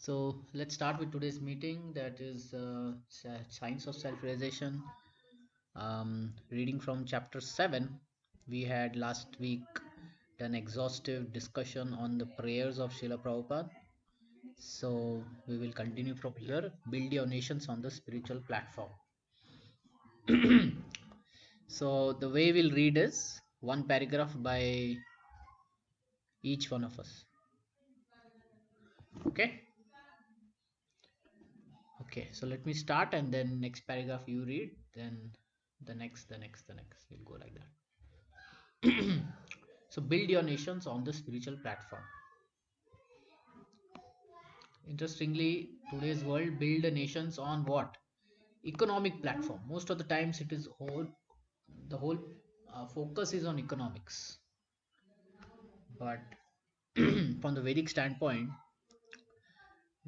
So let's start with today's meeting, that is Science of Self-Realization. Reading from chapter 7. We had last week done exhaustive discussion on the prayers of Srila Prabhupada. So we will continue from here. Build your nations on the spiritual platform. So the way we'll read is one paragraph by each one of us. Okay. Okay, so let me start and then next paragraph you read, then the next. We'll go like that. So build your nations on the spiritual platform. Interestingly, today's world build nations on what? Economic platform. Most of the times it is the whole focus is on economics. But from the Vedic standpoint,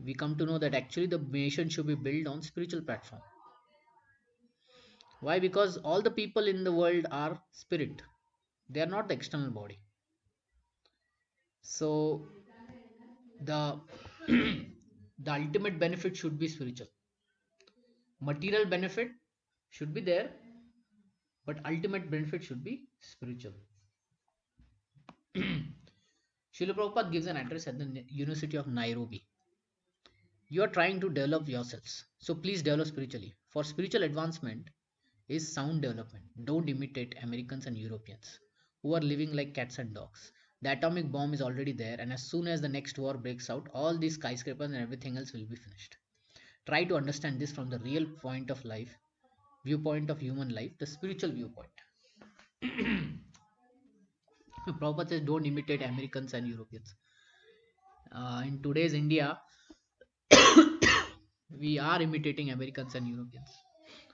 we come to know that actually the nation should be built on spiritual platform. Why? Because all the people in the world are spirit. They are not the external body. So the the ultimate benefit should be spiritual. Material benefit should be there, but ultimate benefit should be spiritual. Srila Prabhupada gives an address at the University of Nairobi. You are trying to develop yourselves, so please develop spiritually. For spiritual advancement is sound development. Don't imitate Americans and Europeans who are living like cats and dogs. The atomic bomb is already there, and as soon as the next war breaks out, all these skyscrapers and everything else will be finished. Try to understand this from the real point of life, viewpoint of human life, the spiritual viewpoint. Prabhupada says don't imitate Americans and Europeans. In today's India, we are imitating Americans and Europeans,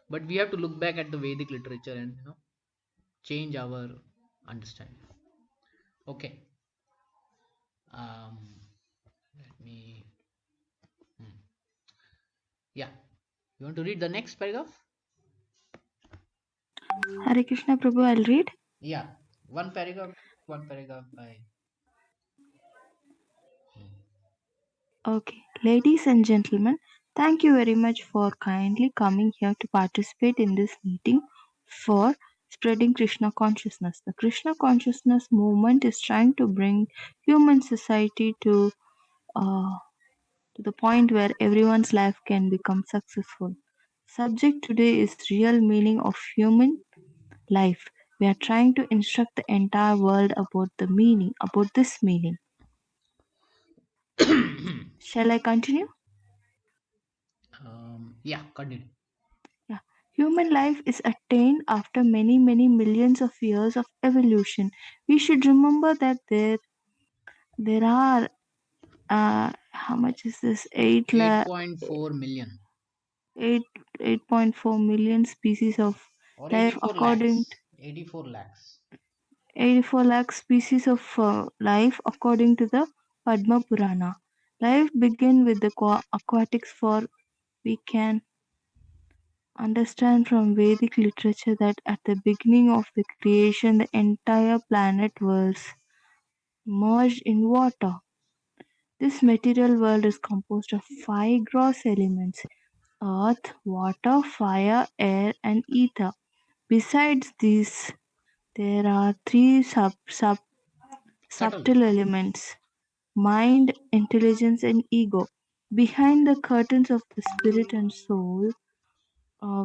but we have to look back at the Vedic literature and change our understanding. Okay. Um, Let me. Hmm. Yeah, you want to read the next paragraph? Hare Krishna Prabhu, I'll read. Yeah, one paragraph by. Hmm. Okay. Ladies and gentlemen, thank you very much for kindly coming here to participate in this meeting for spreading Krishna consciousness. The Krishna consciousness movement is trying to bring human society uh, to the point where everyone's life can become successful. Subject today is real meaning of human life. We are trying to instruct the entire world about this meaning. Shall I continue? Yeah, continue. Yeah. Human life is attained after many, many millions of years of evolution. We should remember that there are how much is this? 8.4 million 8 8.4 million species of or life 84 according to lakhs. 84 lakhs. 84 lakh species of life according to the Padma Purana. Life began with the aquatics for we can understand from Vedic literature that at the beginning of the creation, the entire planet was merged in water. This material world is composed of five gross elements: earth, water, fire, air, and ether. Besides these, there are three Subtle. subtle elements: mind, intelligence, and ego. Behind the curtains of the spirit and soul,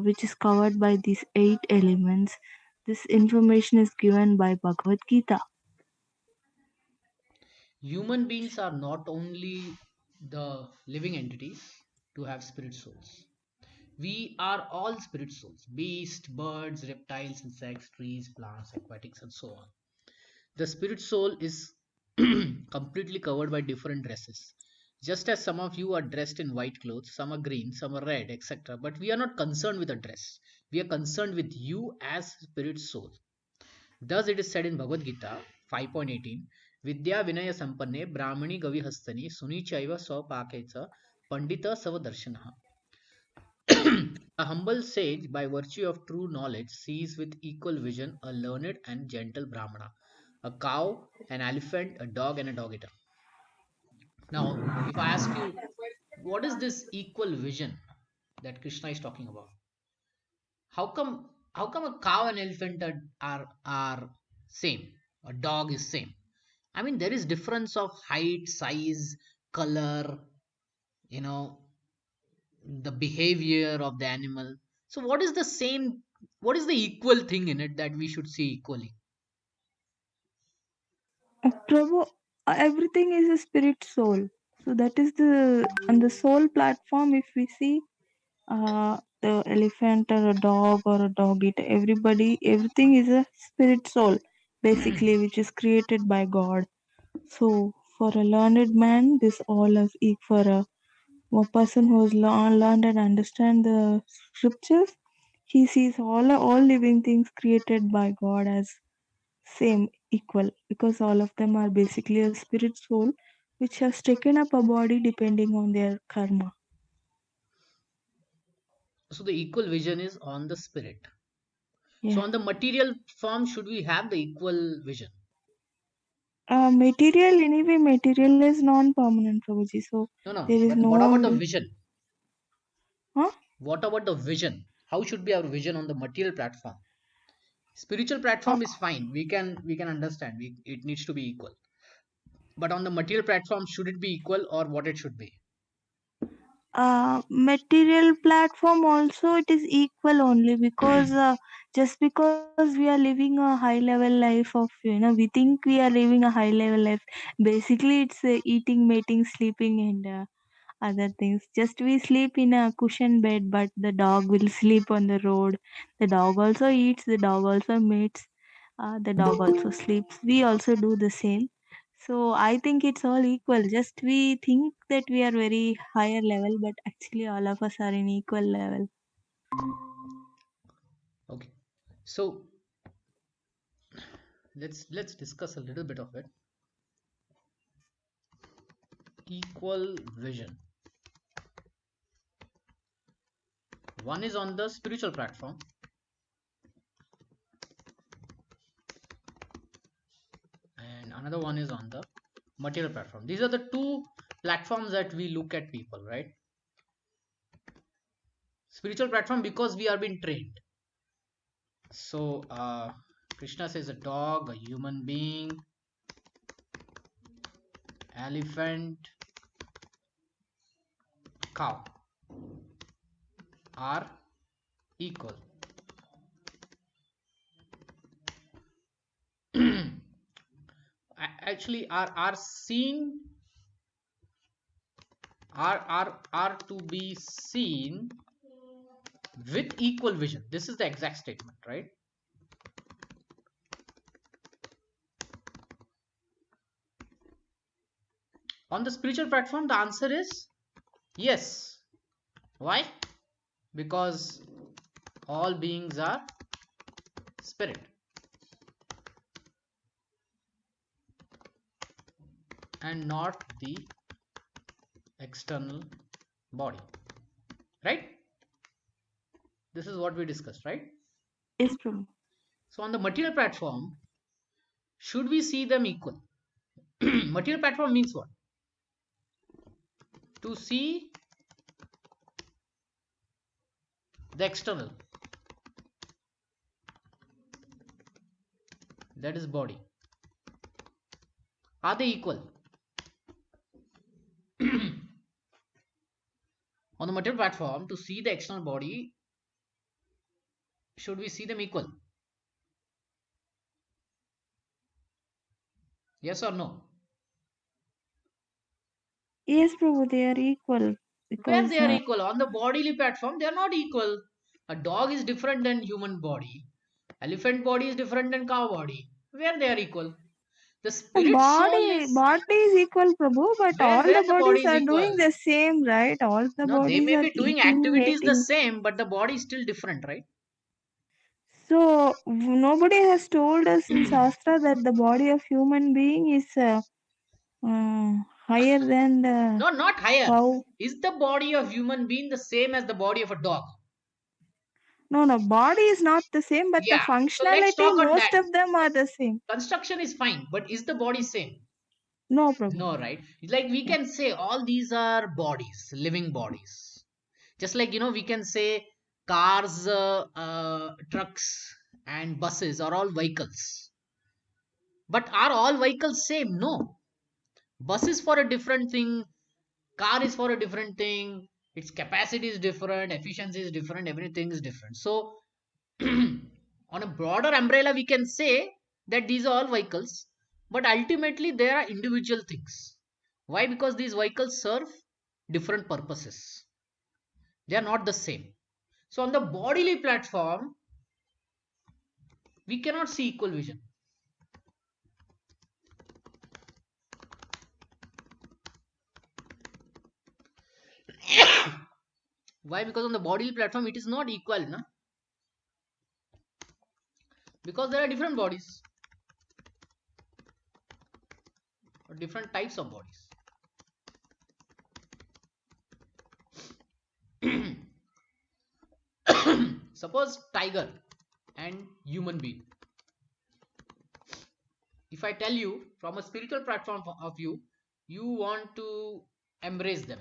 which is covered by these eight elements. This information is given by Bhagavad Gita. Human beings are not only the living entities to have spirit souls. We are all spirit souls: beasts, birds, reptiles, insects, trees, plants, aquatics, and so on. The spirit soul is completely covered by different dresses. Just as some of you are dressed in white clothes, some are green, some are red, etc. But we are not concerned with the dress. We are concerned with you as spirit soul. Thus it is said in Bhagavad Gita 5.18, Vidya Vinaya Sampanne Brahmani Gavi Hastani Sunichaiva Swapaketsa Pandita Savadarshanaha. A humble sage, by virtue of true knowledge, sees with equal vision a learned and gentle Brahmana, a cow, an elephant, a dog, and a dog eater. Now, if I ask you, what is this equal vision that Krishna is talking about? How come a cow and elephant are same? A dog is same. I mean, there is difference of height, size, color, you know, the behavior of the animal. So what is the same, what is the equal thing in it that we should see equally? Prabhu, everything is a spirit soul. So that is the on the soul platform. If we see the elephant or a dog or a dog eat, everybody, everything is a spirit soul, basically, which is created by God. So for a learned man, this all is equal. For a person who has learned and understand the scriptures, he sees all living things created by God as same, equal, because all of them are basically a spirit soul which has taken up a body depending on their karma. So the equal vision is on the spirit. So Yeah. on the material form, should we have the equal vision? Material, anyway, material is non-permanent, Prabhuji. So No, no. there is But what about the no. vision? Huh? What about the vision? How should be our vision on the material platform? Spiritual Uh, platform is fine. We can understand. It needs to be equal. But on the material platform, should it be equal or what it should be? Material platform also it is equal only because just because we are living a high level life of, we think we are living a high level life, basically it's eating, mating, sleeping, and other things. Just we sleep in a cushion bed, but the dog will sleep on the road. The dog also eats, the dog also mates, the dog also sleeps. We also do the same. So I think it's all equal. Just we think that we are very higher level, but actually all of us are in equal level. Okay. So let's discuss a little bit of it. Equal vision. One is on the spiritual platform, and another one is on the material platform. These are the two platforms that we look at people, right? Spiritual platform because we are being trained. So Krishna says a dog, a human being, elephant, cow are equal. Actually are seen, are to be seen with equal vision. This is the exact statement, right? On the spiritual platform, the answer is yes. Why? Because all beings are spirit and not the external body, right? This is what we discussed, right? Yes, Prabhu. So on the material platform, should we see them equal? Material platform means what? To see the external, that is body. Are they equal? On the material platform, to see the external body, should we see them equal? Yes or no? Yes, Prabhu, they are equal Where because they are equal? On the bodily platform, they are not equal. A dog is different than human body. Elephant body is different than cow body. Where they are equal? The spirit soul is body is equal, Prabhu, but all where the the body bodies is are equal. doing the same, right? All the No, they bodies may are be doing eating, activities the mating. same, but the body is still different, right? So nobody has told us in Shastra that the body of human being is higher than the No, not higher. cow. Is the body of human being the same as the body of a dog? No, no, body is not the same, but the Yeah. So let's functionality, talk on most that. of them are the same. Construction is fine, but is the body same? No, Prabhu. No, right? Like we Yeah. can say all these are bodies, living bodies. Just like, we can say cars, trucks, and buses are all vehicles. But are all vehicles same? No. Bus is for a different thing, car is for a different thing, its capacity is different, efficiency is different, everything is different. So, on a broader umbrella, we can say that these are all vehicles, but ultimately they are individual things. Why? Because these vehicles serve different purposes, they are not the same. So, on the bodily platform, we cannot see equal vision. Why? Because on the bodily platform, it is not equal, na? Because there are different bodies or different types of bodies. Suppose tiger and human being. If I tell you from a spiritual platform of you, you want to embrace them,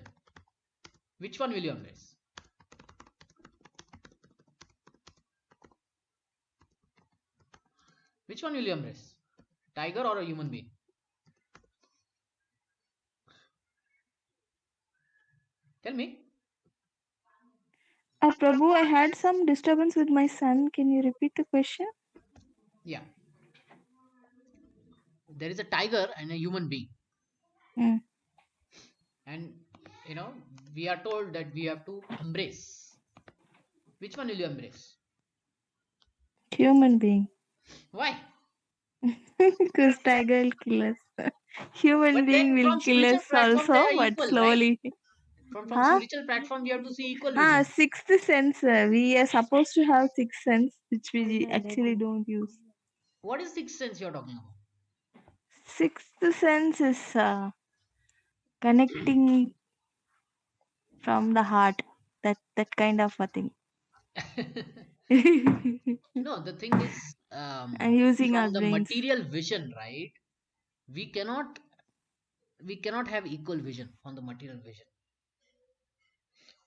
which one will you embrace? Which one will you embrace? Tiger or a human being? Tell me. Prabhu, I had some disturbance with my son. Can you repeat the question? Yeah. There is a tiger and a human being. Mm. And you know, we are told that we have to embrace. Which one will you embrace? Human being. Why? Because tiger will kill us. Human But being then will from kill spiritual us platform they also, are but equal, right? slowly. From Huh? spiritual platform we have to see equal vision. Sixth sense. We are supposed to have sixth sense, which we actually don't use. What is sixth sense you are talking about? Sixth sense is connecting from the heart. That kind of a thing. No, the thing is, And using our from the brains. material vision, right? We cannot we cannot have equal vision on the material vision.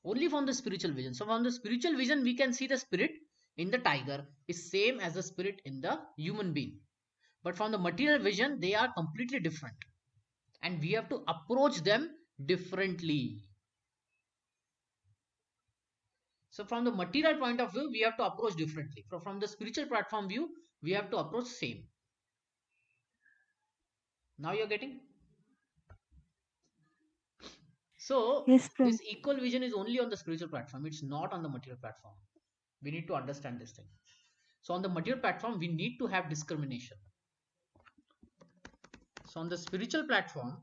Only from the spiritual vision. So from the spiritual vision, we can see the spirit in the tiger is same as the spirit in the human being. But from the material vision, they are completely different, and we have to approach them differently. So from the material point of view, we have to approach differently. From the spiritual platform view, we have to approach same. Now you're getting. So Yes, this Prabhu. equal vision is only on the spiritual platform. It's not on the material platform. We need to understand this thing. So on the material platform, we need to have discrimination. So on the spiritual platform,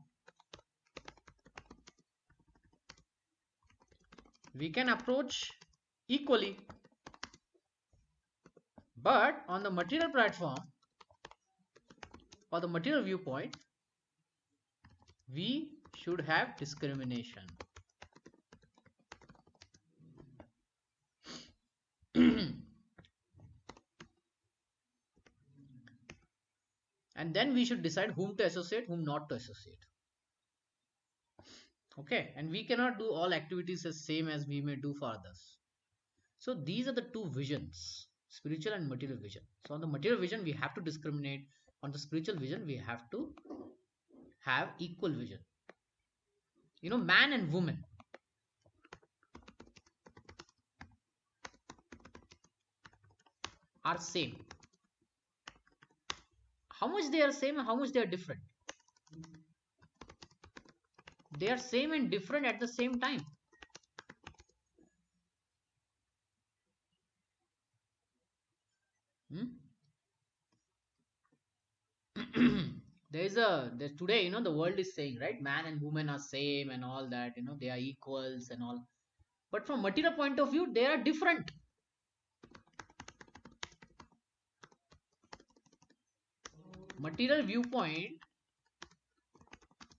we can approach equally. But on the material platform or the material viewpoint, we should have discrimination. And then we should decide whom to associate, whom not to associate. Okay, and we cannot do all activities as same as we may do for others. So these are the two visions, spiritual and material vision. So on the material vision, we have to discriminate. On the spiritual vision, we have to have equal vision. Man and woman are same. How much they are same and how much they are different? They are same and different at the same time. Hmm? There's today, the world is saying, right, man and woman are same and all that, they are equals and all. But from material point of view, they are different. Material viewpoint,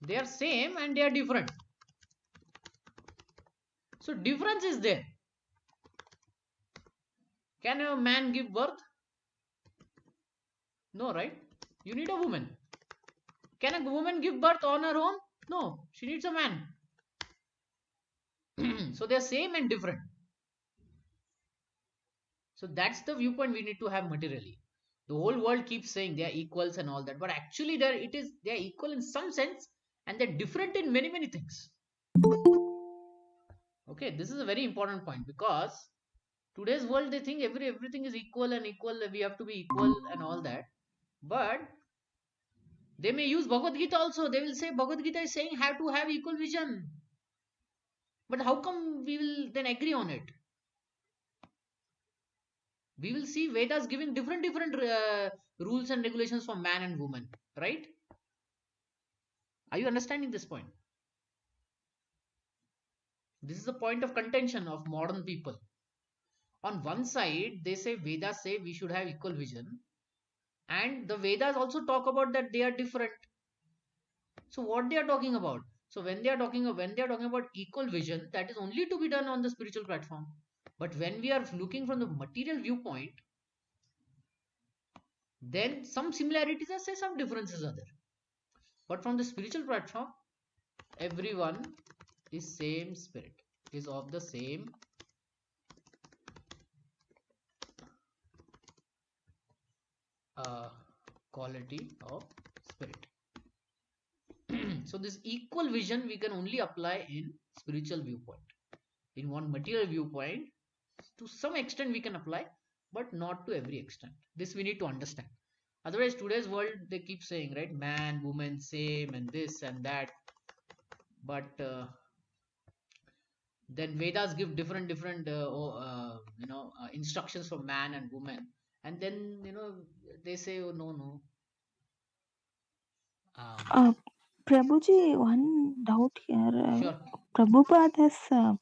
they are same and they are different. So difference is there. Can a man give birth? No, right? You need a woman. Can a woman give birth on her own? No, she needs a man. So they're same and different. So that's the viewpoint we need to have materially. The whole world keeps saying they are equals and all that, but actually they are equal in some sense, and they're different in many many things. Okay, this is a very important point because today's world they think everything is equal and equal. We have to be equal and all that, but they may use Bhagavad Gita also. They will say Bhagavad Gita is saying have to have equal vision, but how come we will then agree on it? We will see Vedas giving different rules and regulations for man and woman, right? Are you understanding this point? This is the point of contention of modern people. On one side, they say Vedas say we should have equal vision, and the Vedas also talk about that they are different. So what they are talking about? So when they are talking about equal vision, that is only to be done on the spiritual platform. But when we are looking from the material viewpoint, then some similarities are there, some differences are there. But from the spiritual platform, everyone is same spirit, is of the same uh, quality of spirit. So this equal vision we can only apply in spiritual viewpoint. In one material viewpoint, to some extent we can apply, but not to every extent. This we need to understand. Otherwise, today's world they keep saying right, man, woman, same, and this and that. But then Vedas give different instructions for man and woman, and then they say, oh no no, um, Uh, Prabhuji, one doubt here. sure. Prabhupada has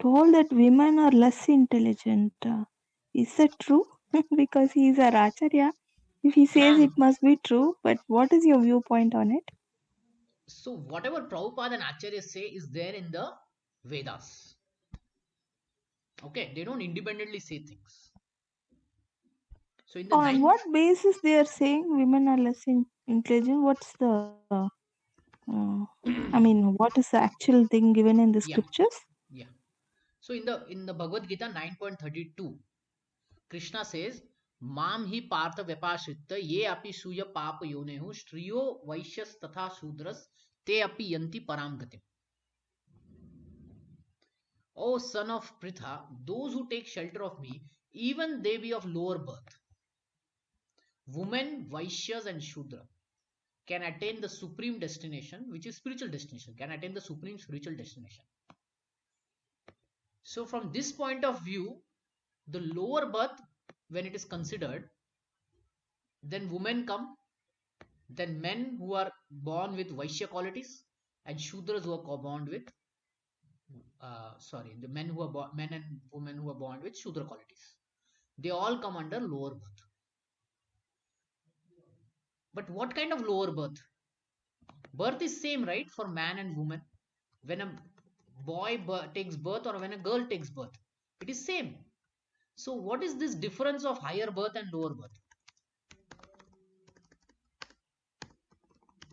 told that women are less intelligent. Is that true? Because he is a Acharya. If he says it must be true, but what is your viewpoint on it? So whatever Prabhupada and Acharya say is there in the Vedas. Okay, they don't independently say things. So in the On ninth, what basis they are saying women are less intelligent? What's the, uh, what is the actual thing given in the yeah, scriptures? yeah. So in the Bhagavad Gita 9.32, Krishna says, "Mam hi partha vyapashritta ye api suya papa yonehu striyo vaishyas tatha shudras te api yanti param gatim." O son of Pritha, those who take shelter of me, even they be of lower birth, women, Vaishyas, and Shudra, can attain the supreme destination, which is spiritual destination, can attain the supreme spiritual destination. So, from this point of view, the lower birth, when it is considered, then women come, then men who are born with Vaishya qualities, and Shudras who are born with, the men who are men and women who are born with Shudra qualities. They all come under lower birth. But what kind of lower birth? Birth is same, right, for man and woman. When a takes birth or when a girl takes birth, it is same. So what is this difference of higher birth and lower birth?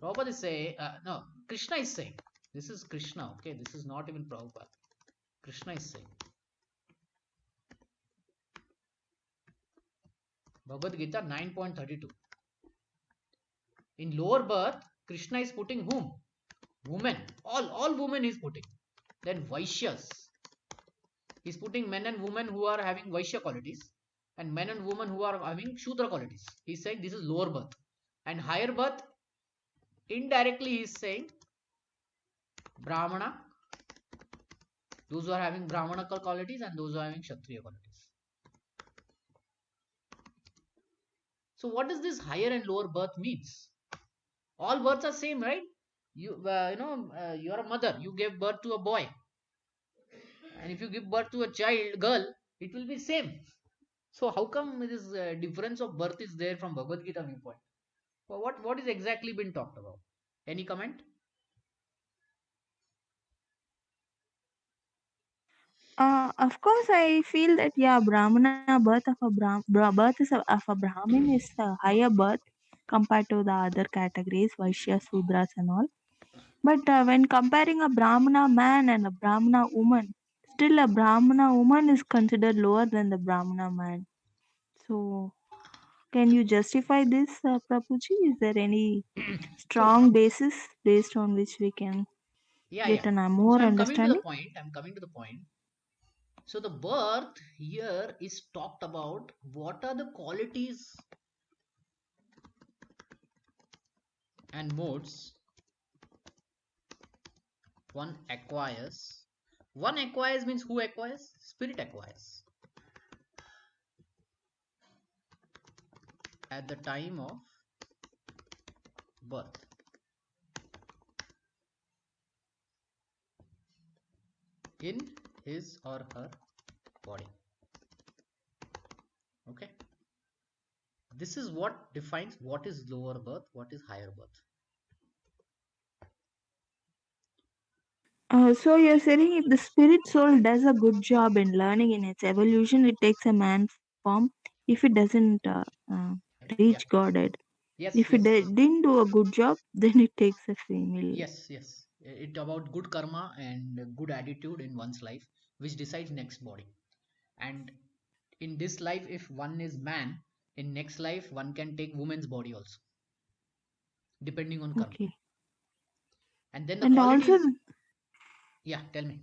Prabhupada is saying, no, Krishna is saying. This is Krishna, okay? This is not even Prabhupada. Krishna is saying. Bhagavad Gita 9.32. In lower birth, Krishna is putting whom? Women. All women is putting. Then Vaishyas. He's putting men and women who are having Vaishya qualities and men and women who are having Shudra qualities. He's saying this is lower birth. And higher birth, indirectly he's saying Brahmana, those who are having Brahmanical qualities and those who are having Kshatriya qualities. So what does this higher and lower birth means? All births are same, right? You are a mother. You gave birth to a boy, and if you give birth to a child, girl, it will be same. So how come this difference of birth is there from Bhagavad Gita viewpoint? Well, what is exactly been talked about? Any comment? Of course, I feel that yeah, Brahmana birth of a birth is of a Brahmin is a higher birth. compared to the other categories, Vaishya, Sudras, and all. But when comparing a Brahmana man and a Brahmana woman, still a Brahmana woman is considered lower than the Brahmana man. So, can you justify this, Prabhuji? Is there any So strong basis based on which we can yeah, get yeah. a So more I'm coming to the understanding? point. I'm coming to the point. So the birth here is talked about. What are the qualities and modes one acquires? One acquires means who acquires? Spirit acquires at the time of birth in his or her body. Okay. This is what defines what is lower birth, what is higher birth. So you're saying if the spirit soul does a good job in learning in its evolution, it takes a man form. If it doesn't reach Yeah. Godhead, if Yes, it yes. didn't do a good job, then it takes a female. Yes. It about good karma and good attitude in one's life, which decides next body. And in this life, if one is man, in next life one can take woman's body also, depending on karma. Okay. And then the And also, qualities. Yeah, tell me.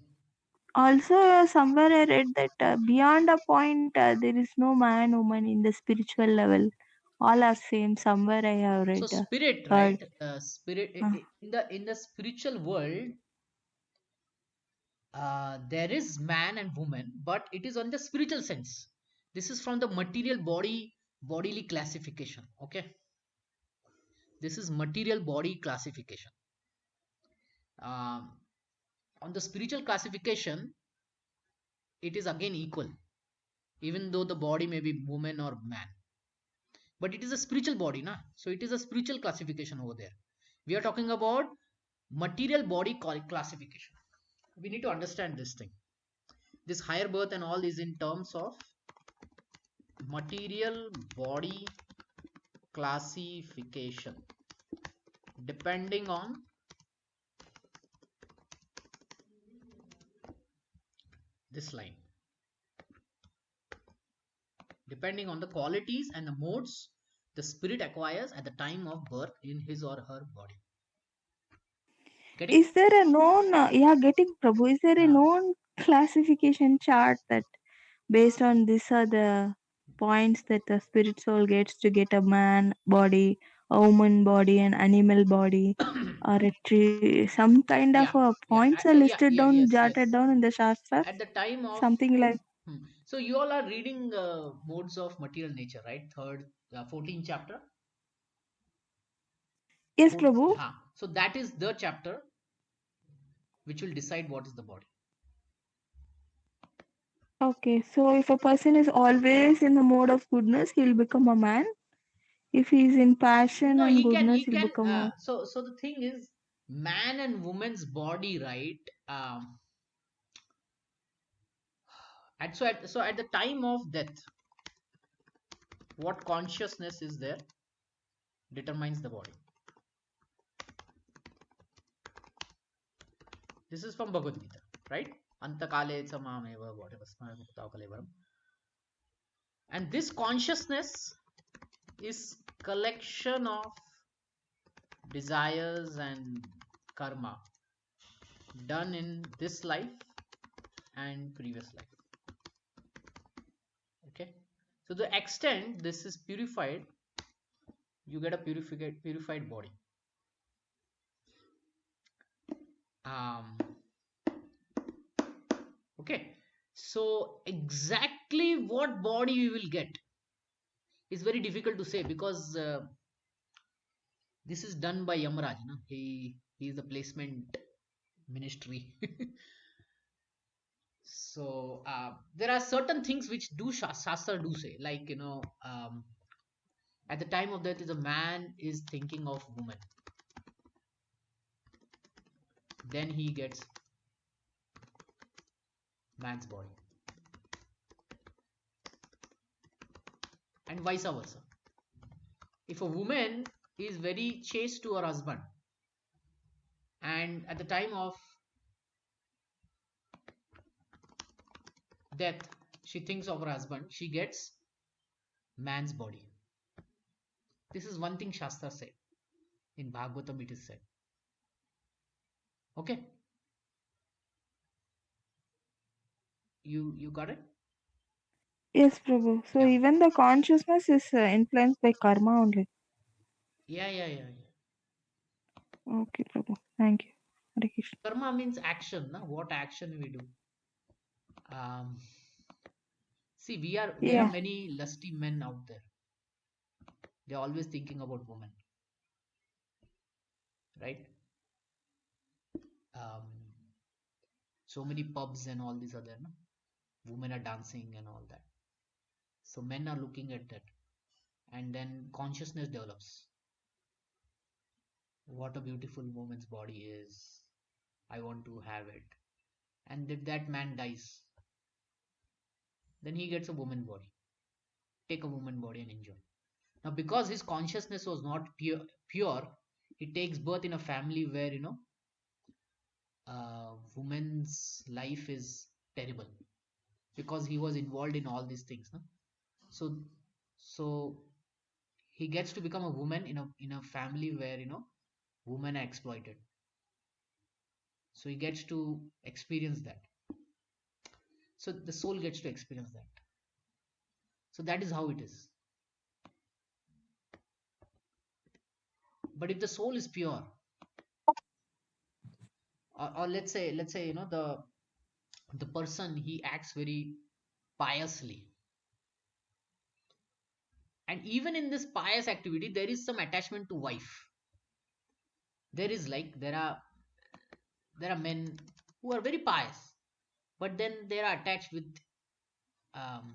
somewhere I read that beyond a point, there is no man, woman in the spiritual level. All are same. Somewhere I have So read, spirit, heard. right? Spirit Uh, in the spiritual world, there is man and woman, but it is on the spiritual sense. This is from the material bodily classification. Okay, this is material body classification. Um, on the spiritual classification, it is again equal, even though the body may be woman or man, but it is a spiritual body, na. So it is a spiritual classification over there. We are talking about material body classification. We need to understand this thing. This higher birth and all is in terms of material body classification, depending on this line, depending on the qualities and the modes the spirit acquires at the time of birth in his or her body. Getting? is there a known, getting Prabhu, is there a uh, known classification chart that based on these are the points that the spirit soul gets to get a man body, a woman body, an animal body, or a tree? Some kind of yeah, points are listed down, jotted yes. down in the shastras, At the time of something like. so you all are reading modes of material nature, right? Third, 14th chapter. Yes, Fourth, Prabhu. so that is the chapter which will decide what is the body. Okay, so if a person is always in the mode of goodness, he'll become a man. If he's in passion No, and he goodness, he'll can become a. so the thing is, man and woman's body, right? So at the time of death, what consciousness is there determines the body. This is from Bhagavad Gita, right? Antakale samameva, whatever, kalevaram. And this consciousness is collection of desires and karma done in this life and previous life. Okay, so the extent this is purified, you get a purified body. um okay, so exactly what body we will get is very difficult to say, because this is done by Yamaraj, no? He is the placement ministry. So there are certain things which do shastra do say, like, at the time of death, is a man is thinking of woman, then he gets man's body, and vice versa. If a woman is very chaste to her husband, and at the time of death, she thinks of her husband. She gets man's body. This is one thing Shastra said. In Bhagavatam, it is said. Okay, you got it? Yes, Prabhu. So Yeah, even the consciousness is influenced by karma only. yeah. Okay, Prabhu. Thank you. Hare Krishna. Karma means action. Na? What action we do? Um, See, there are Yeah. many lusty men out there. They're always thinking about women, right? Um, so many pubs and all these other, no? Women are dancing and all that. So men are looking at that, and then consciousness develops. What a beautiful woman's body is. I want to have it. And if that man dies, then he gets a woman body. Take a woman body and enjoy. Now, because his consciousness was not pure, he takes birth in a family where woman's life is terrible because he was involved in all these things. No? So, so he gets to become a woman in a family where women are exploited. So he gets to experience that. So the soul gets to experience that. So that is how it is. But if the soul is pure, or let's say the person, he acts very piously, and even in this pious activity there is some attachment to wife. There is like there are men who are very pious, but then they are attached with um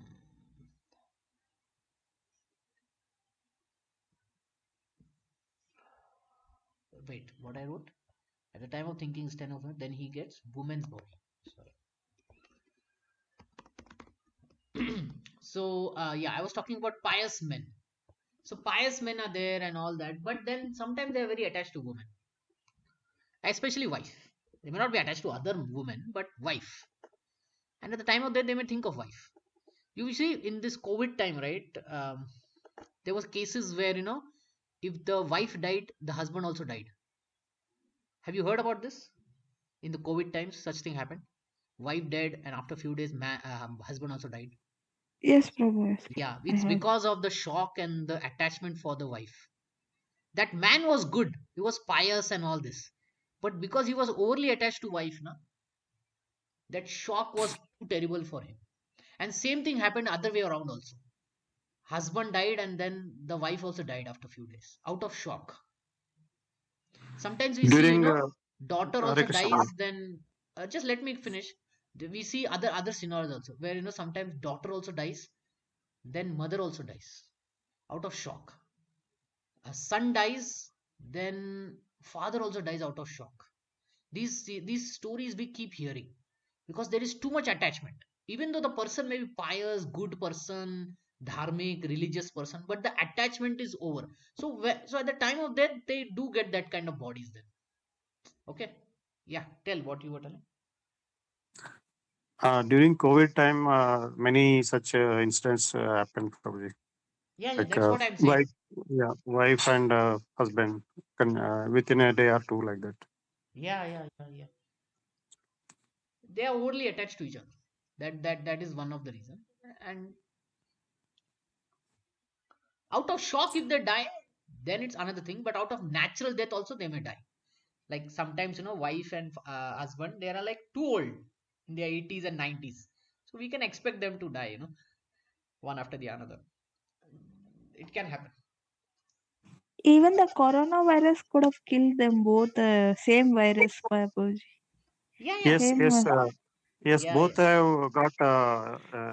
wait, what I wrote at the time of thinking is 10 of it, then he gets woman's body. Sorry. So yeah, I was talking about pious men. So pious men are there and all that, but then sometimes they are very attached to women, especially wife. They may not be attached to other women, but wife. And at the time of death, they may think of wife. You see, in this COVID time, right? There was cases where if the wife died, the husband also died. Have you heard about this? In the COVID times, such thing happened. Wife dead, and after a few days, husband also died. Yes, Prabhu. Yes, Prabhu. Yeah, I it's heard. because of the shock and the attachment for the wife. That man was good, he was pious and all this, but because he was overly attached to wife, na, that shock was too terrible for him. And same thing happened other way around also. Husband died and then the wife also died after a few days out of shock. Sometimes we see During daughter Hare also Krishna, dies, then just let me finish. We see other scenarios also where sometimes daughter also dies, then mother also dies out of shock. A son dies, then father also dies out of shock. These stories we keep hearing because there is too much attachment. Even though the person may be pious, good person, dharmic, religious person, but the attachment is over. So at the time of death, they do get that kind of bodies then. Okay, yeah. Tell what you were telling. during COVID time, many such incidents happened probably. Yeah, Like that's what I'm saying. wife, yeah, wife and husband can within a day or two like that. Yeah. They are overly attached to each other. That is one of the reason. And out of shock, if they die, then it's another thing. But out of natural death, also they may die. Like sometimes wife and husband, they are like too old in their 80s and 90s, so we can expect them to die, one after the another. It can happen. Even the coronavirus could have killed them both. Same virus, Prabhu. Yeah. Yes, Same, yes, yes. Yeah. Both have got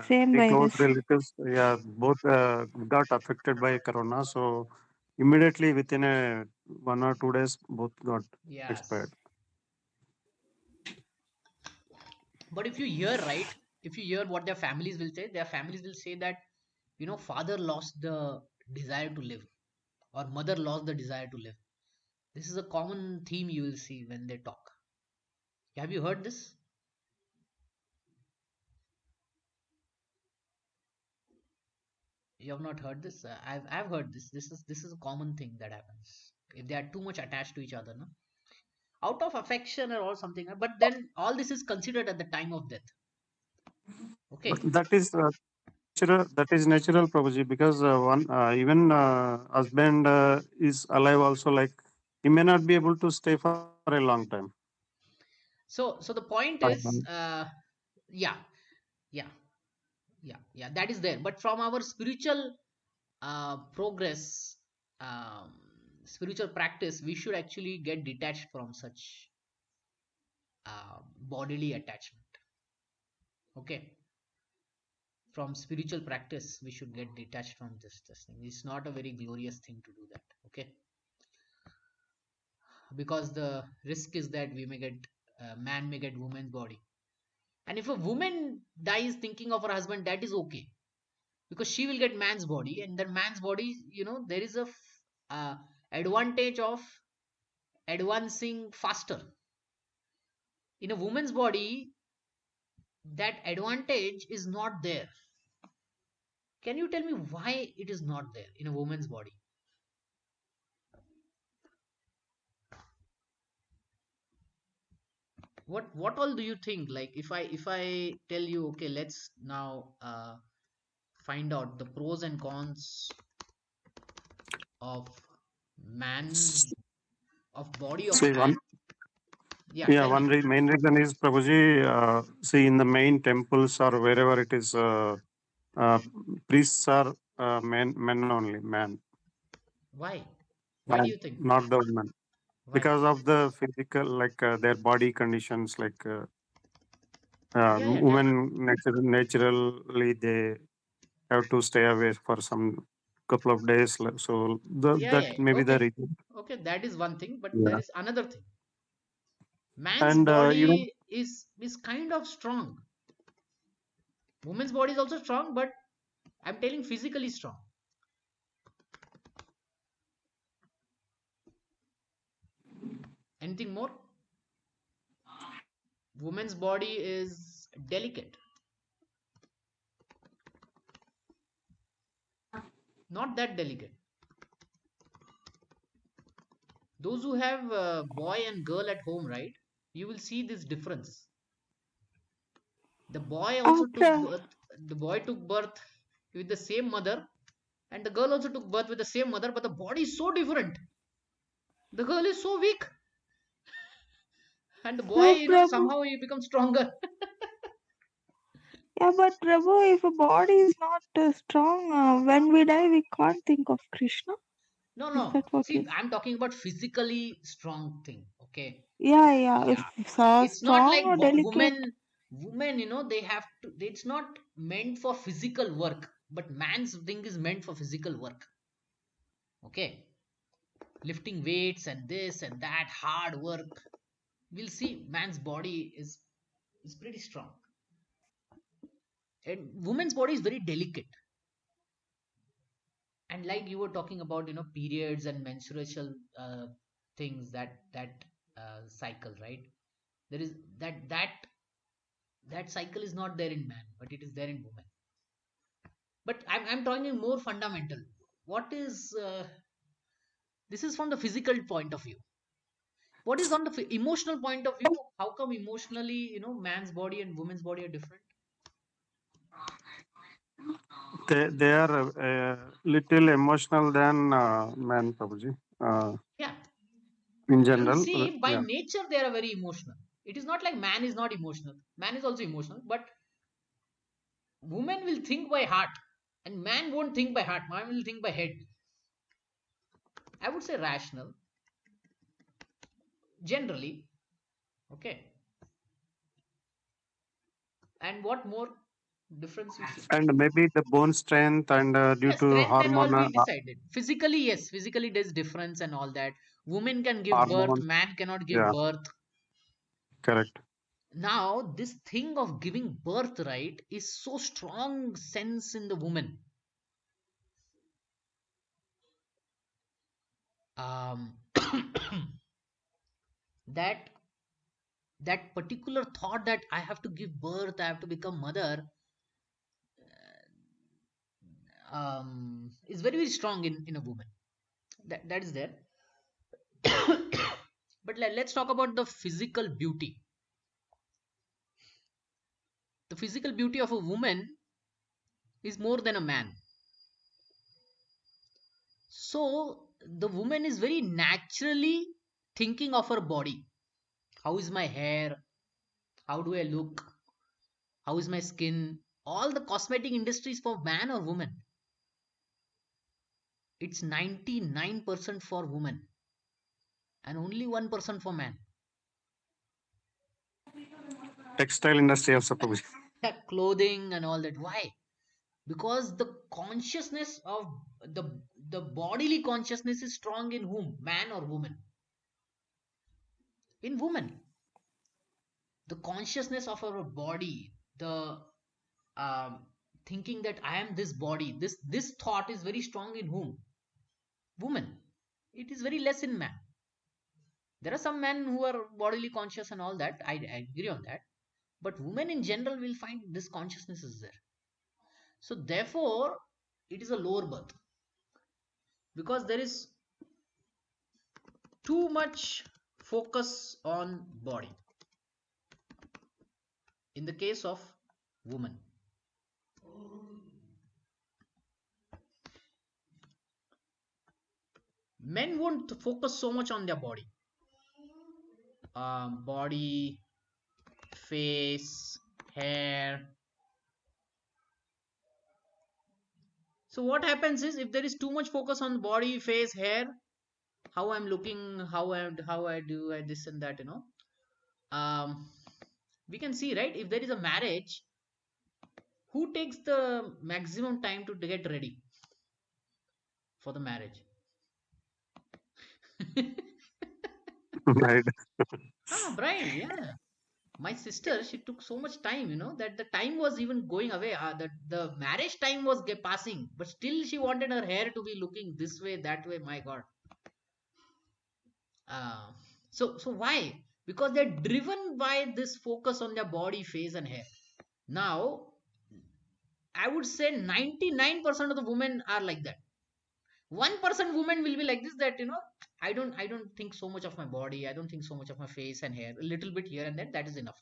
same very close virus. relatives. Yeah, both got affected by corona. So immediately within a 1 or 2 days, both got Yes. expired. But if you hear, right, if you hear what their families will say that father lost the desire to live, or mother lost the desire to live. This is a common theme you will see when they talk. Have you heard this? You have not heard this? I've heard this. This is a common thing that happens if they are too much attached to each other, no? Out of affection or something. But then all this is considered at the time of death. But Okay. natural. That is natural, Prabhuji, because one even husband is alive also. Like he may not be able to stay for a long time. So the point is, yeah, yeah, yeah. That is there. But from our spiritual progress, spiritual practice, we should actually get detached from such bodily attachment. Okay, from spiritual practice, we should get detached from this thing. It's not a very glorious thing to do that. Okay, because the risk is that we may get man may get woman's body, and if a woman dies thinking of her husband, that is okay because she will get man's body, and that man's body, there is a advantage of advancing faster. In a woman's body, that advantage is not there. Can you tell me why it is not there in a woman's body? What all do you think? Like if I tell you, okay, let's now find out the pros and cons of man's of body of See man. one. Yeah, Yeah, tell me. main reason is Prabhuji. See in the main temples or wherever it is, uh, priests are men only, Why? Why do man, you think? not the women, Why? because of the physical, like their body conditions, like Yeah, yeah, tell me. women naturally they have to stay away for some couple of days. So Yeah, that yeah. may be the Okay. reason. Okay, that is one thing, but there Yeah, is another thing. Man's and even body is kind of strong. Woman's body is also strong, but I'm telling physically strong. Anything more? Woman's body is delicate. Not that delicate. Those who have boy and girl at home, right? You will see this difference. The boy also took After birth. The boy took birth with the same mother, and the girl also took birth with the same mother, but the body is so different. The girl is so weak, and the boy, Prabhu, somehow he becomes stronger. yeah, but Prabhu, if a body is not strong, when we die, we can't think of Krishna. No, Is no. that what you? See, I'm talking about physically strong thing. Okay. Yeah, yeah. Yeah. If so It's not strong like or delicate, women, they have to, it's not meant for physical work, but man's thing is meant for physical work. Okay. Lifting weights and this and that, hard work. We'll see man's body is pretty strong. And woman's body is very delicate. And like you were talking about, periods and menstrual things that cycle, right? There is that cycle is not there in man, but it is there in woman. But I'm talking more fundamental. What is this is from the physical point of view. What is on the emotional point of view? How come emotionally, man's body and woman's body are different? they are little emotional than man, Prabhuji. Yeah, In you will general, see by yeah. nature they are very emotional. It is not like man is not emotional. Man is also emotional, but woman will think by heart, and man won't think by heart. Man will think by head. I would say rational, generally. Okay. And what more difference you see? And maybe the bone strength and due Yes, to strength and all hormone we decided. Physically, yes, physically there's difference and all that. Women can give birth, hormone. man cannot give Yeah, birth. correct. Now, this thing of giving birth, right, is so strong sense in the woman. um, that that particular thought that I have to give birth, I have to become mother, is very very strong in a woman. That is there. But let's talk about the physical beauty. The physical beauty of a woman is more than a man. So the woman is very naturally thinking of her body. How is my hair? How do I look? How is my skin? All the cosmetic industries for man or woman. It's 99% for woman and only 1% for man. Textile industry also, Prabhuji. Clothing and all that. Why? Because the consciousness of the bodily consciousness is strong in whom? Man or woman? In woman. The consciousness of our body, the um, thinking that I am this body, this thought is very strong in whom? Woman. It is very less in man. There are some men who are bodily conscious and all that. I agree on that. But women in general will find this consciousness is there. So therefore, it is a lower birth because there is too much focus on body in the case of woman. Men won't focus so much on their body, body, face, hair. So what happens is if there is too much focus on body, face, hair, how I'm looking, how I do this and that, um, we can see, right? If there is a marriage, who takes the maximum time to get ready for the marriage? Right. Bride, yeah. My sister, she took so much time, that the time was even going away. The marriage time was passing, but still she wanted her hair to be looking this way, that way. My God. Uh, so why? Because they're driven by this focus on their body, face, and hair. Now, I would say 99% of the women are like that. 1% women will be like this, that I don't think so much of my body, I don't think so much of my face and hair, a little bit here and there, that is enough.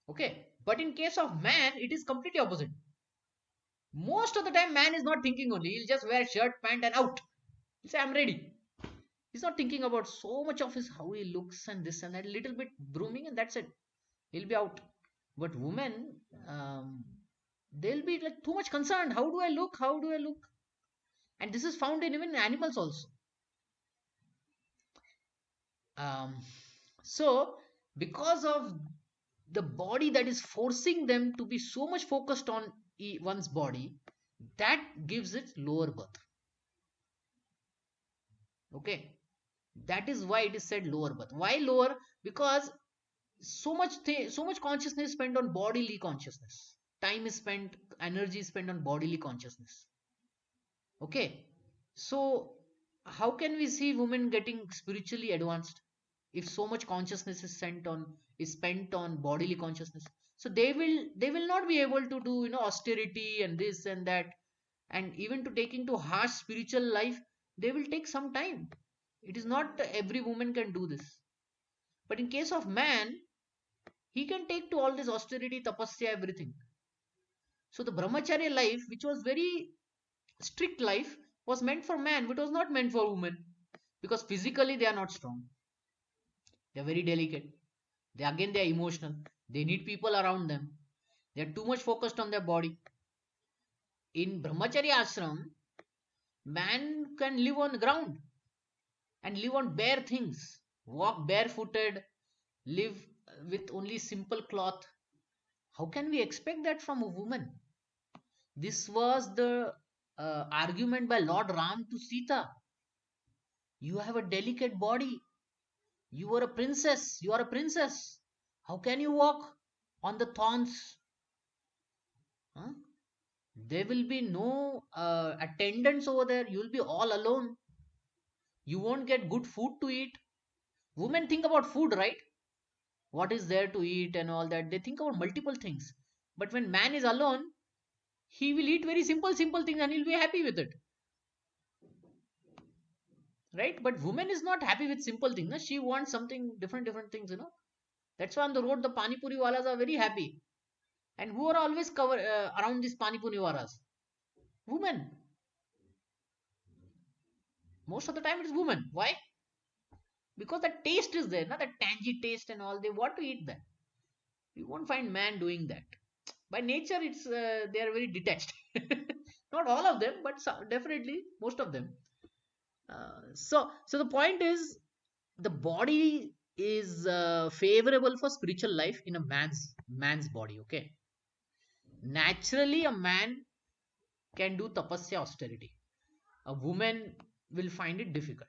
Okay, but in case of man, it is completely opposite. Most of the time man is not thinking, only he'll just wear shirt, pant and out. He'll say I'm ready. He's not thinking about so much of his how he looks and this and that, little bit grooming, and that's it. He'll be out. But women, they'll be like too much concerned. How do I look? How do I look? And this is found in even animals also. um, so because of the body that is forcing them to be so much focused on one's body, that gives it lower birth. Okay, that is why it is said lower birth. Why lower? Because so much consciousness is spent on bodily consciousness, time is spent, energy is spent on bodily consciousness. Okay, so how can we see women getting spiritually advanced if so much consciousness is spent on bodily consciousness? So they will not be able to do austerity and this and that, and even to take into harsh spiritual life, they will take some time. It is not every woman can do this. But in case of man, he can take to all this austerity, tapasya, everything. So the brahmacharya life, which was very strict life, was meant for man, but was not meant for women, because physically they are not strong. They are very delicate. They are emotional. They need people around them. They are too much focused on their body. In brahmacharya ashram, man can live on ground and live on bare things, walk barefooted, live with only simple cloth. How can we expect that from a woman? This was the argument by Lord Ram to Sita. You have a delicate body. You are a princess. You are a princess. How can you walk on the thorns? Huh? There will be no attendants over there. You will be all alone. You won't get good food to eat. Women think about food, right? What is there to eat and all that. They think about multiple things. But when man is alone, he will eat very simple things and he'll be happy with it. Right? But woman is not happy with simple things. No? She wants something different things. That's why on the road the pani puri walas are very happy. And who are always cover around these pani puri walas? Women. Most of the time it is women. Why? Because the taste is there, not the tangy taste and all. They want to eat that. You won't find man doing that. By nature, it's they are very detached. Not all of them, but definitely most of them. So the point is, the body is favorable for spiritual life in a man's body. Okay, naturally, a man can do tapasya austerity. A woman will find it difficult.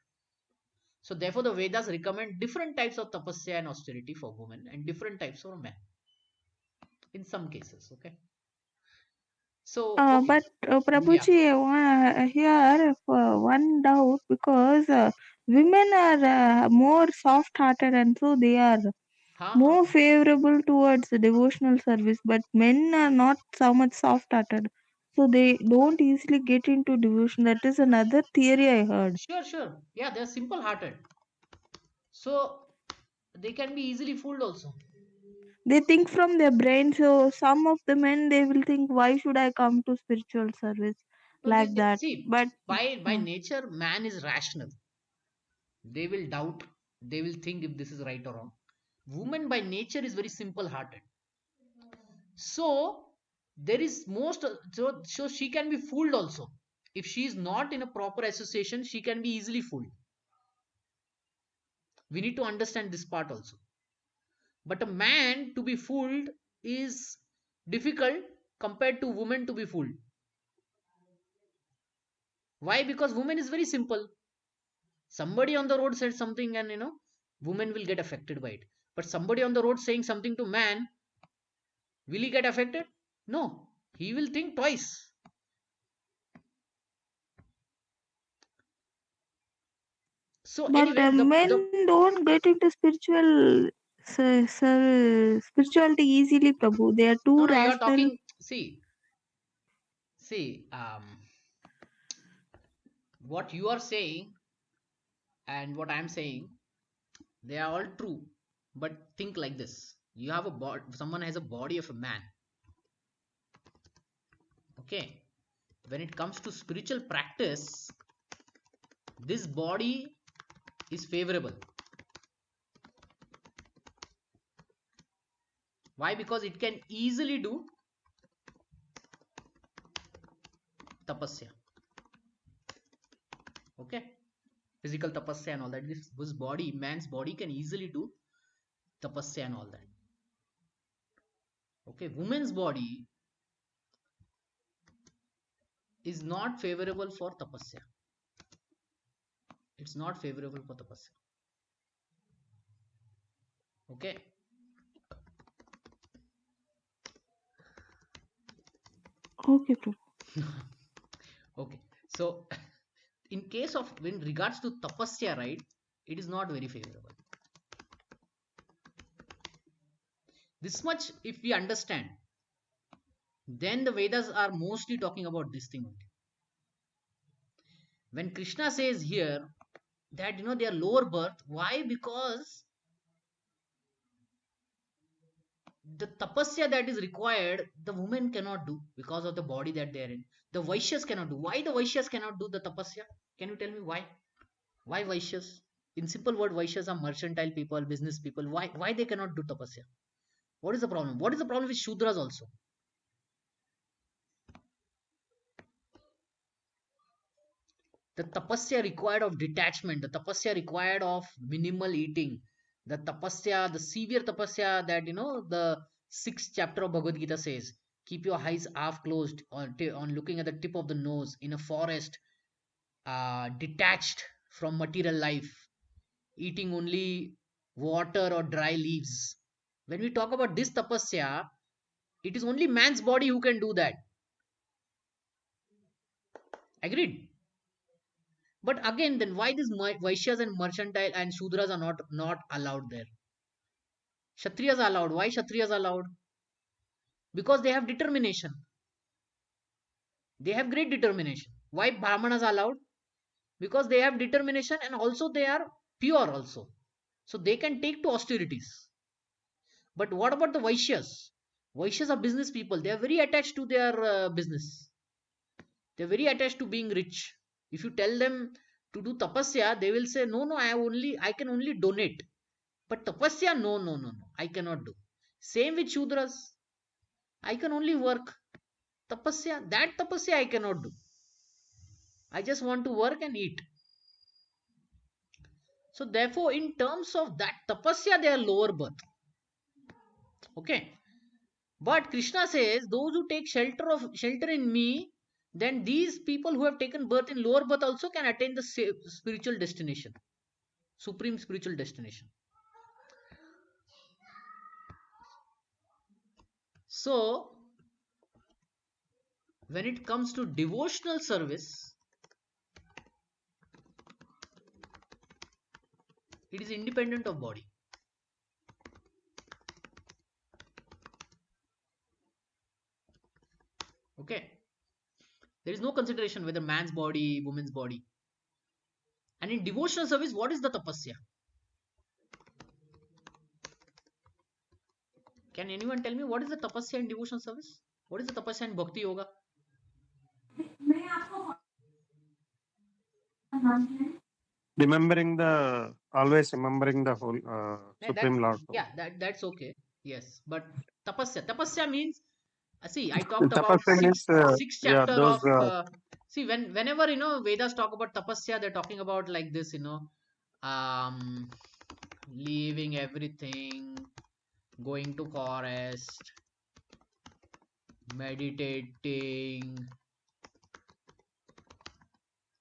So therefore, the Vedas recommend different types of tapasya and austerity for women and different types for men in some cases. Okay. So okay, But yeah, Prabhuji, here one doubt because women are more soft-hearted and so they are huh? more favorable towards the devotional service, but men are not so much soft-hearted, so they don't easily get into devotion. That is another theory I heard. Sure. Yeah, they're simple hearted. So they can be easily fooled also. They think from their brain, so some of the men they will think, why should I come to spiritual service No, they, like they that? see But by uh, nature, man is rational. They will doubt, they will think if this is right or wrong. Woman by nature is very simple hearted. So there is so she can be fooled also. If she is not in a proper association, she can be easily fooled. We need to understand this part also. But a man to be fooled is difficult compared to woman to be fooled. Why? Because woman is very simple. Somebody on the road said something, and woman will get affected by it. But somebody on the road saying something to man, will he get affected? No, he will think twice. So anyway, the men don't get into spirituality easily, Prabhu. They are no too no, you are rational. talking. See, what you are saying and what I am saying, they are all true. But think like this: you have a body. Someone has a body of a man. Okay, when it comes to spiritual practice, this body is favorable. Why? Because it can easily do tapasya. Okay, physical tapasya and all that. This body, man's body, can easily do tapasya and all that. Okay, woman's body is not favorable for tapasya. It's not favorable for tapasya. Okay. Okay, Prabhu. Okay, so in case of, when regards to tapasya, right, it is not very favorable. This much if we understand, then the Vedas are mostly talking about this thing only. When Krishna says here that they are lower birth, why? Because the tapasya that is required, the women cannot do because of the body that they are in. The Vaishyas cannot do. Why the Vaishyas cannot do the tapasya? Can you tell me why? Why Vaishyas? In simple word, Vaishyas are mercantile people, business people. Why they cannot do tapasya? What is the problem? What is the problem with Shudras also? The tapasya required of detachment, the tapasya required of minimal eating, the tapasya, the severe tapasya that the sixth chapter of Bhagavad Gita says, keep your eyes half closed on looking at the tip of the nose in a forest, detached from material life, eating only water or dry leaves. When we talk about this tapasya, it is only man's body who can do that. Agreed? But again, then why these Vaishyas and mercantile and Shudras are not allowed there? Kshatriyas are allowed. Why Kshatriyas are allowed? Because they have determination. They have great determination. Why Brahmanas are allowed? Because they have determination and also they are pure also. So they can take to austerities. But what about the Vaishyas? Vaishyas are business people. They are very attached to their business. They're very attached to being rich. If you tell them to do tapasya, they will say, no, no, I can only donate. But tapasya, no, no, no, no, I cannot do. Same with Shudras. I can only work. That tapasya I cannot do. I just want to work and eat. So therefore, in terms of that tapasya, they are lower birth. Okay. But Krishna says, those who take shelter in me, then these people who have taken birth in lower birth also can attain the spiritual destination, supreme spiritual destination. So, when it comes to devotional service, it is independent of body. Okay. There is no consideration whether man's body, woman's body. And in devotional service, what is the tapasya? Can anyone tell me what is the tapasya in devotional service? What is the tapasya in bhakti yoga? Always remembering the whole That's Supreme Lord. yeah, that's okay. Yes, but tapasya means see, I talked about Tapasya means, six yeah, chapter those of see whenever Vedas talk about tapasya, they're talking about like this, um, leaving everything, going to forest, meditating,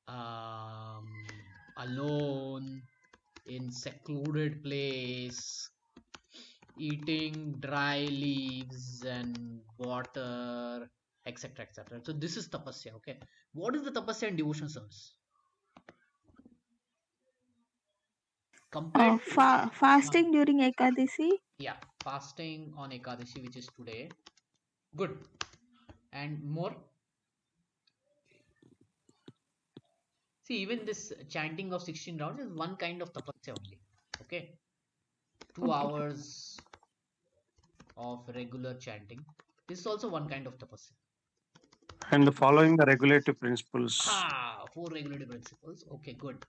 um, alone in secluded place, eating dry leaves and water, etc., etc. So this is tapasya. Okay, what is the tapasya in devotion service compared to Fasting during Ekadasi. yeah, fasting on Ekadashi, which is today? Good. And more. See, even this chanting of 16 rounds is one kind of tapasya only. Okay, two Okay. hours of regular chanting. This is also one kind of tapasya. and following the regulative principles. Ah, four regulative principles. Okay, good.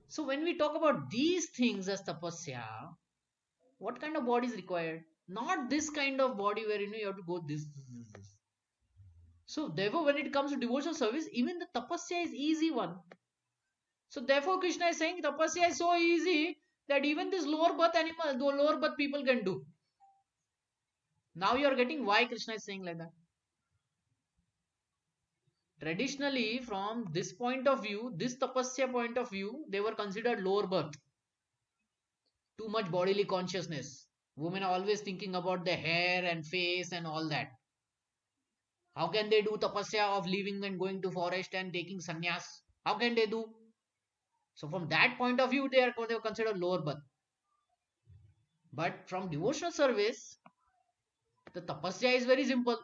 So when we talk about these things as tapasya, what kind of body is required? Not this kind of body where you have to go this. So therefore, when it comes to devotional service, even the tapasya is easy one. So therefore, Krishna is saying tapasya is so easy that even this lower birth animal, the lower birth people can do. Now you are getting why Krishna is saying like that. Traditionally, from this point of view, this tapasya point of view, they were considered lower birth. Too much bodily consciousness. Women are always thinking about their hair and face and all that. How can they do tapasya of leaving and going to forest and taking sannyas? How can they do? So from that point of view, they are considered lower birth. But from devotional service, the tapasya is very simple.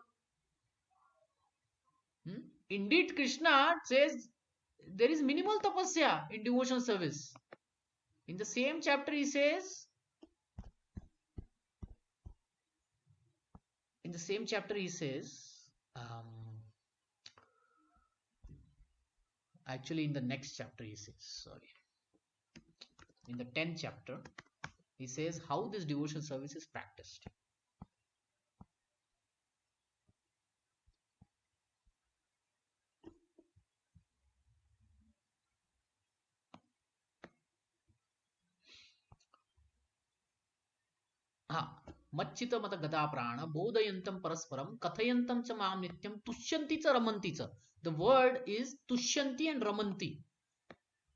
Indeed, Krishna says there is minimal tapasya in devotional service. In the same chapter, he says, actually in the next chapter, he says, sorry, in the 10th chapter, he says how this devotional service is practiced. मच्चित मत गदा प्राण बोधयंतम परस्परम कथयंतम च माम नित्यम तुष्यंती च रमंती च. The word is tushyanti and ramanti.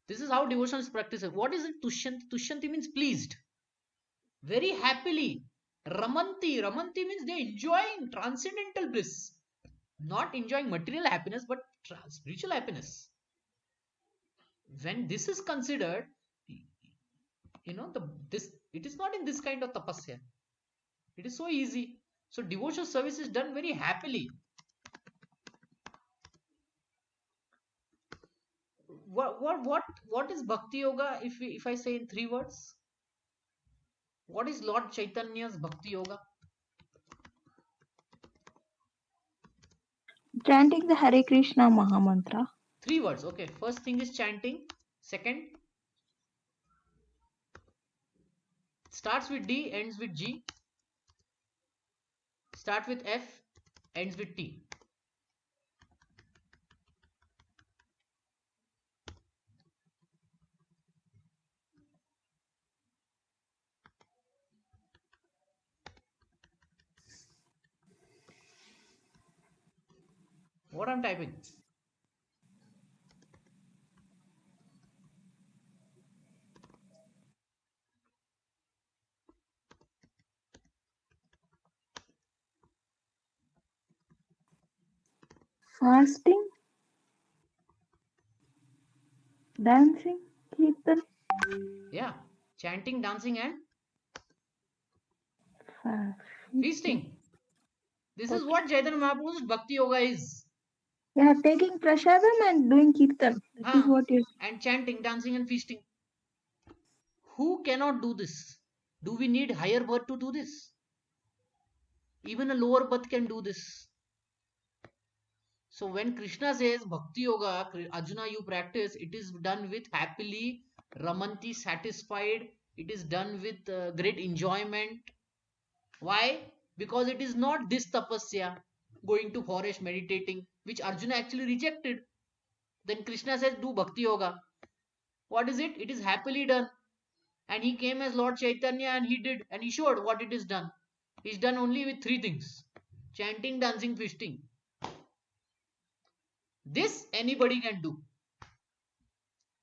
This is how devotion is practiced. What is it? Tushyanti. Tushyanti means pleased, very happily. Ramanti means they enjoying transcendental bliss, not enjoying material happiness, but spiritual happiness. When this is considered, this it is not in this kind of tapasya. It is so easy. So devotional service is done very happily. What is bhakti yoga? If I say in 3 words, what is Lord Chaitanya's bhakti yoga? Chanting the Hare Krishna Mahamantra. 3 words. Okay. First thing is chanting. Second, starts with D, ends with G. Start with F, ends with T. What I'm typing? Fasting, dancing, kirtan, Yeah. Chanting, dancing, and feasting. feasting. This is Okay. what Chaitanya Mahaprabhu's bhakti yoga is. Yeah, taking prasadam and doing kirtan. That is Huh? what you. And chanting, dancing, and feasting. Who cannot do this? Do we need higher birth to do this? Even a lower birth can do this. So when Krishna says bhakti yoga, Arjuna, you practice, it is done with happily, Ramanti, satisfied. It is done with great enjoyment. Why? Because it is not this tapasya, going to forest meditating, which Arjuna actually rejected. Then Krishna says, do bhakti yoga. What is it? It is happily done. And he came as Lord Chaitanya and he did, and he showed what it is done. He's done only with 3 things: chanting, dancing, feasting. This anybody can do.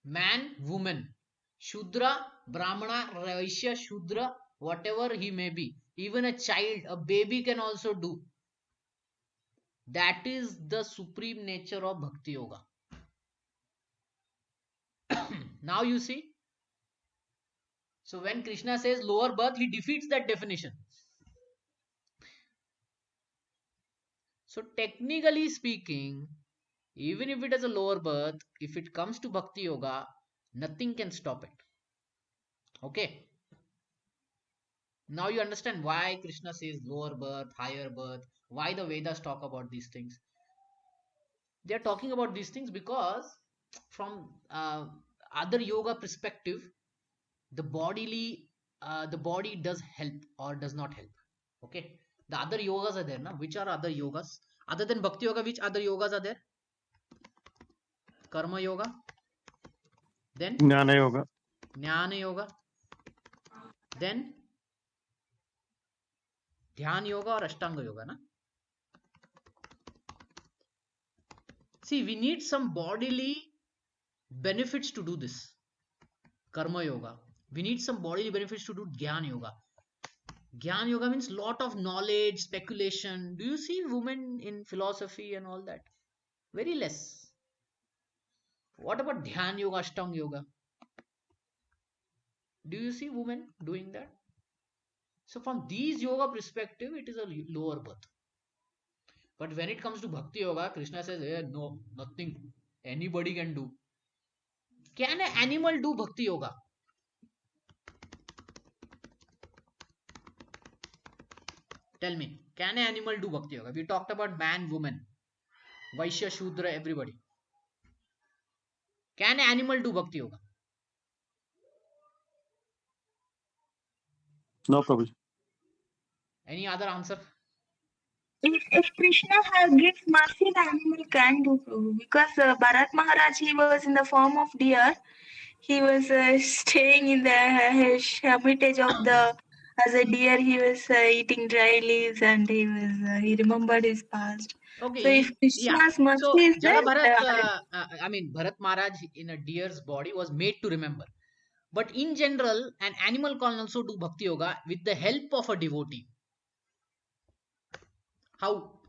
Man, woman, Shudra, Brahmana, Vaishya, Shudra, whatever he may be. Even a child, a baby can also do. That is the supreme nature of Bhakti Yoga. Now you see. So when Krishna says lower birth, he defeats that definition. So technically speaking, even if it has a lower birth, if it comes to Bhakti Yoga, nothing can stop it. Okay. Now you understand why Krishna says lower birth, higher birth, why the Vedas talk about these things. They are talking about these things because from other yoga perspective, the body does help or does not help. Okay. The other yogas are there now. Which are other yogas? Other than Bhakti Yoga, which other yogas are there? Karma Yoga, then Jnana yoga. Jnana Yoga, then Dhyan Yoga or Ashtanga Yoga. Na? See, we need some bodily benefits to do this. Karma Yoga. We need some bodily benefits to do Jnana Yoga. Jnana Yoga means lot of knowledge, speculation. Do you see women in philosophy and all that? Very less. What about Dhyan Yoga, Ashtanga Yoga? Do you see women doing that? So from these yoga perspective, it is a lower birth. But when it comes to Bhakti Yoga, Krishna says, no, nothing. Anybody can do. Can an animal do Bhakti Yoga? Tell me, can an animal do Bhakti Yoga? We talked about man, woman, Vaishya, Shudra, everybody. Can an animal do Bhakti Yoga? No, Prabhuji. Any other answer? If Krishna has gives mercy, the animal can do, Prabhu. Because Bharat Maharaj, he was in the form of deer. He was staying in the hermitage of the as a deer. He was eating dry leaves and he remembered his past. Okay, So if yeah. Krishna's So mercy is Jada there, Bharat, Bharat Maharaj in a deer's body was made to remember. But in general, an animal can also do Bhakti Yoga with the help of a devotee. How?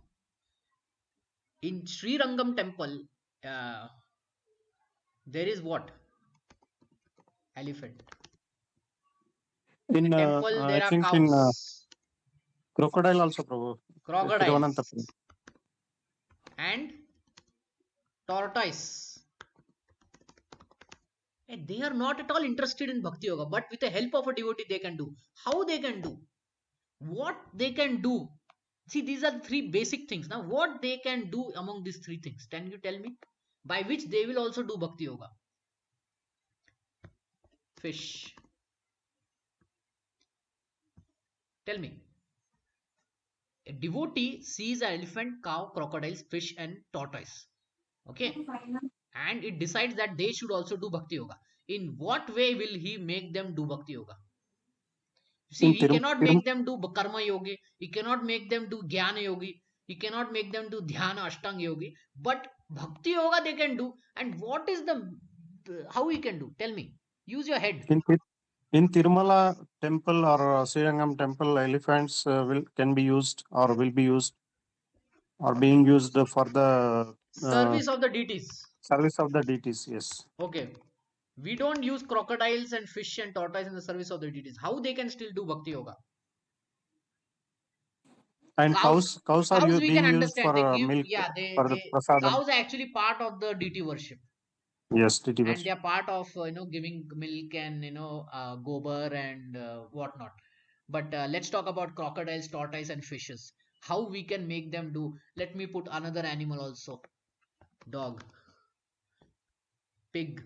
In Sri Rangam temple, uh, there is what? Elephant. In the In temple, I there are think in cows, crocodile also, Prabhu. Thiruvananthapuram. crocodiles, and tortoise. They are not at all interested in Bhakti Yoga, but with the help of a devotee, they can do. How they can do? What they can do? See, these are the three basic things. Now, what they can do among these three things? Can you tell me? By which they will also do Bhakti Yoga? Fish. Tell me. A devotee sees an elephant, cow, crocodiles, fish, and tortoise. Okay. And it decides that they should also do Bhakti Yoga. In what way will he make them do Bhakti Yoga? See, In he Tirum, cannot Tirum make them do Karma Yogi. He cannot make them do Jnana Yogi. He cannot make them do Dhyana Ashtanga Yogi. But Bhakti Yoga they can do. And what is how he can do? Tell me. Use your head. in, Ti- in Tirumala temple or Srirangam temple, elephants will can be used or will be used or being used for the uh, Service of the deities. service of the deities. Yes, Okay. We don't use crocodiles and fish and tortoise in the service of the deities. How they can still do Bhakti Yoga? and Cows, cows are cows we can being used understand. for They give, milk yeah, they for the they prasadam. cows are actually part of the deity worship, Yes, deity and they worship. are part of giving milk and gobar and whatnot. But let's talk about crocodiles, tortoise, and fishes. How we can make them do? Let me put another animal also. Dog, pig.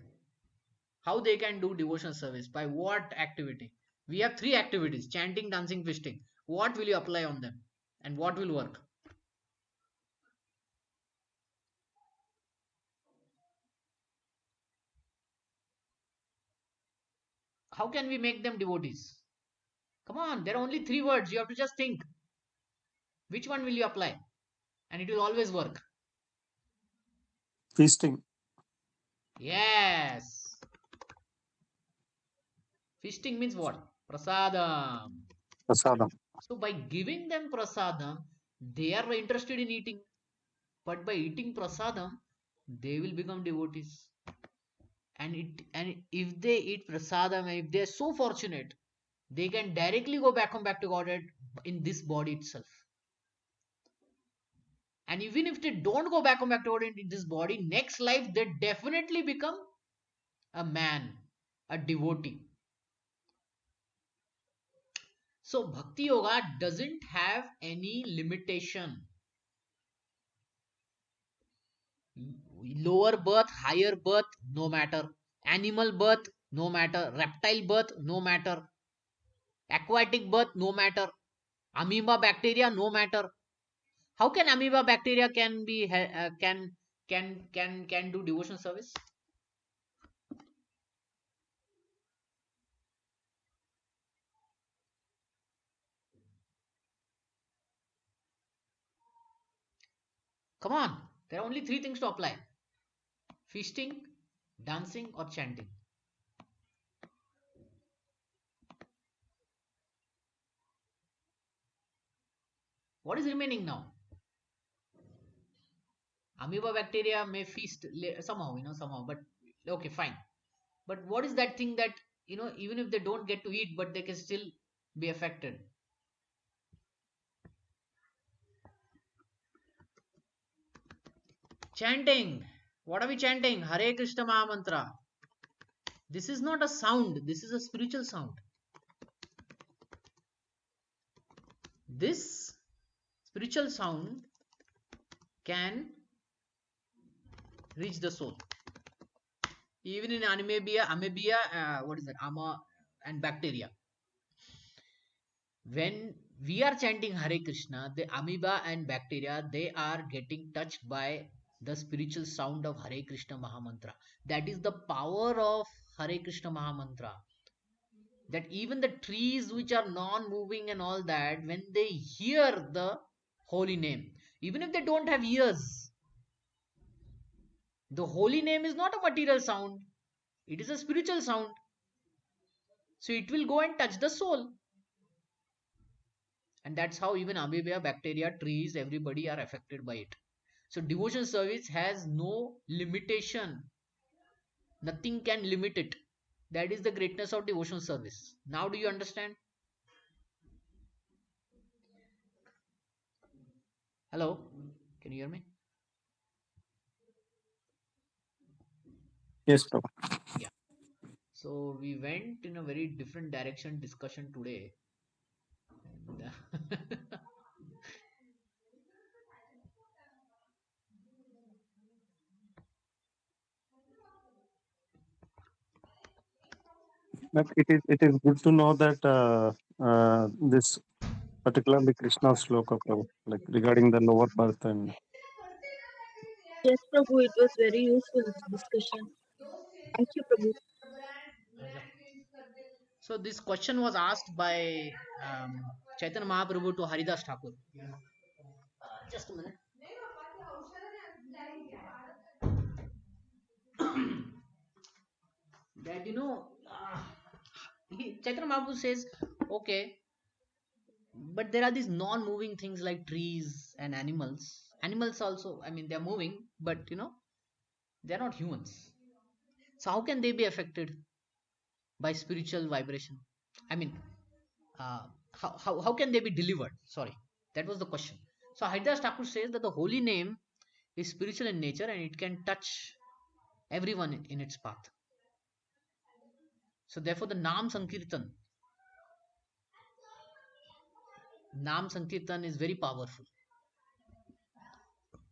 How they can do devotional service? By what activity? We have three activities: chanting, dancing, feasting. What will you apply on them, and what will work? How can we make them devotees? Come on, there are only three words. You have to just think. Which one will you apply? And it will always work. Feasting, Yes. Feasting means what? Prasadam. prasadam. So by giving them prasadam, they are interested in eating. But by eating prasadam, they will become devotees. And if they eat prasadam, and if they are so fortunate, they can directly go back to Godhead in this body itself. And even if they don't go back to Godhead in this body, next life they definitely become a man, a devotee. So Bhakti Yoga doesn't have any limitation. Lower birth, higher birth, no matter. Animal birth, no matter. Reptile birth, no matter. Aquatic birth, no matter. Amoeba bacteria, no matter. How can amoeba bacteria can be can do devotion service? Come on, there are only three things to apply: feasting, dancing, or chanting. What is remaining now? Amoeba bacteria may feast somehow, somehow, but okay, fine. But what is that thing that, even if they don't get to eat, but they can still be affected? Chanting. What are we chanting? Hare Krishna Mahamantra. This is not a sound, this is a spiritual sound. This spiritual sound can reach the soul. Even in what is that? And bacteria. When we are chanting Hare Krishna, the amoeba and bacteria, they are getting touched by the spiritual sound of Hare Krishna Mahamantra. That is the power of Hare Krishna Mahamantra. That even the trees which are non-moving and all that, when they hear the holy name, even if they don't have ears, the holy name is not a material sound, it is a spiritual sound. So it will go and touch the soul. And that's how even amoeba, bacteria, trees, everybody are affected by it. So devotion service has no limitation. Nothing can limit it. That is the greatness of devotional service. Now do you understand? Hello? Can you hear me? Yes, Prabhu. Yeah. So we went in a very different direction discussion today. And, But it is good to know that this particularly Krishna sloka, Prabhu, like regarding the lower birth and Yes, Prabhu, it was very useful discussion. Thank you, Prabhu. so this question was asked by Chaitanya Mahaprabhu to Haridas Thakur. Just a minute. That Chaitanya Mahaprabhu says, okay, but there are these non-moving things like trees and animals. Animals also, I mean, they're moving, but they're not humans. So how can they be affected by spiritual vibration? I mean, how can they be delivered? Sorry, that was the question. So Haridas Thakur says that the holy name is spiritual in nature and it can touch everyone in its path. So therefore, the Nam Sankirtan is very powerful.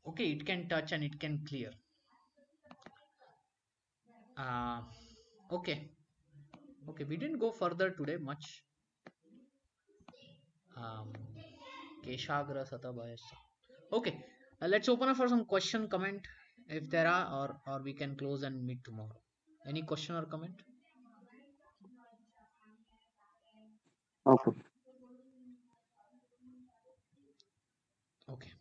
Okay, it can touch and it can clear. Uh, okay, okay, we didn't go further today much. Um, Keshagra Satabhayasa. Okay, let's open up for some question comment if there are, or we can close and meet tomorrow. Any question or comment? okay. Okay.